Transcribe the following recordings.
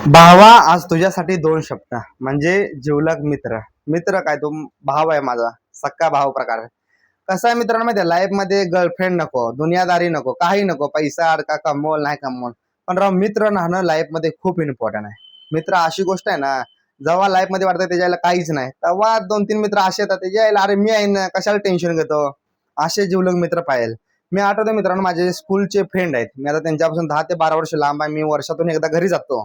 भावा, आज तुझ्यासाठी दोन शब्द म्हणजे जिवलग मित्र. मित्र काय, तो भाव आहे माझा, सक्का भाव प्रकार. कसं आहे मित्रांनो, माहिती लाईफ मध्ये गर्लफ्रेंड नको, दुनियादारी नको, काही नको, पैसा अडका कमवल नाही कमवल, पण राव मित्र राहणं लाईफ मध्ये खूप इम्पॉर्टंट आहे. मित्र अशी गोष्ट आहे ना, जेव्हा लाईफ मध्ये वाटतं त्याच्याला काहीच नाही, तेव्हा दोन तीन मित्र असे येतात त्याच्या यायला, अरे मी आहे ना, कशाला टेन्शन घेतो. असे जिवलग मित्र पाहिजे. मी आठवतो मित्रांनो, माझे स्कूलचे फ्रेंड आहेत, मी आता त्यांच्यापासून 10 ते 12 वर्ष लांब आहे. मी वर्षातून एकदा घरी जातो,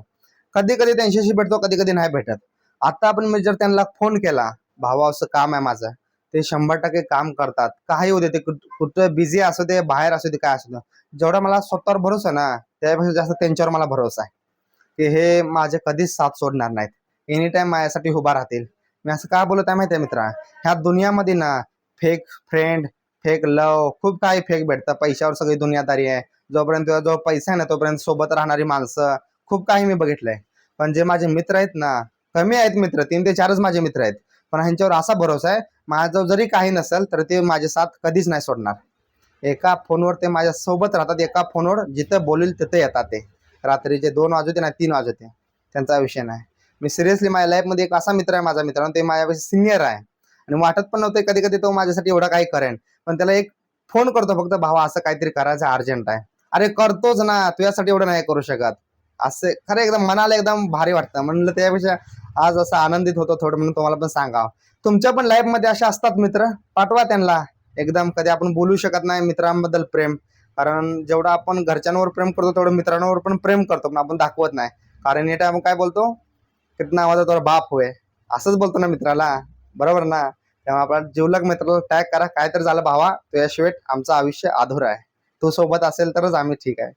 कधी कधी त्यांच्याशी भेटतो, कधी कधी नाही भेटत. आता आपण मी जर त्यांना फोन केला, भावा असं काम आहे माझं, ते 100% काम करतात. काही होते ते कुठं बिझी असू दे, बाहेर असू दे, काय असू दे. जेवढा मला स्वतःवर भरोसा आहे ना, त्यापेक्षा जास्त त्यांच्यावर मला भरोसा आहे की हे माझे कधीच साथ सोडणार नाहीत, एनी टाइम माझ्यासाठी उभा राहतील. मी असं का बोलत आहे माहिती आहे मित्रा, ह्या दुनियामध्ये ना फेक फ्रेंड, फेक लव, खूप काही फेक भेटतं. पैशावर सगळी दुनियादारी आहे. जोपर्यंत जो पैसा आहे ना, तोपर्यंत सोबत राहणारी माणसं खूप काही मी बघितलंय. पण जे माझे मित्र आहेत ना, कमी आहेत मित्र, 3 ते 4च माझे मित्र आहेत, पण ह्यांच्यावर असा भरोसा आहे, माझं जरी काही नसेल तर ते माझे साथ कधीच नाही सोडणार. एका फोनवर ते माझ्या सोबत राहतात, एका फोनवर जिथं बोलेल तिथे येतात ते. रात्रीचे 2 वाजते ना 3 वाजते, त्यांचा विषय नाही. मी सिरियसली माझ्या लाईफमध्ये एक असा मित्र आहे माझा, मित्रांनो, ते माझ्यापेक्षा सिनियर आहे आणि वाटत पण नव्हतं कधी कधी तो माझ्यासाठी एवढं काही करेन. पण त्याला एक फोन करतो फक्त, भावा असं काहीतरी करायचं अर्जंट आहे. अरे करतोच ना, तुझ्यासाठी एवढं नाही करू शकत. असे खरं एकदम मनाला एकदम भारी वाटतं. म्हणलं त्यापेक्षा आज असं आनंदित होतो थोडं, म्हणून तुम्हाला पण सांगावं. तुमच्या पण लाईफ मध्ये असे असतात मित्र, पाठवा त्यांना. एकदम कधी आपण बोलू शकत नाही मित्रांबद्दल प्रेम, कारण जेवढं आपण घरच्यांवर प्रेम करतो तेवढं मित्रांवर पण प्रेम करतो, पण आपण दाखवत नाही. कारण हे टाइम काय बोलतो, कितना आवाज तो बाप होय, असंच बोलतो ना मित्राला. बरोबर ना? तेव्हा आपण जिवलग मित्राला टॅग करा. काय तर झालं भावा, तुझ्याशिवाय आमचं आयुष्य अधुरं आहे. तू सोबत असेल तरच आम्ही ठीक आहे.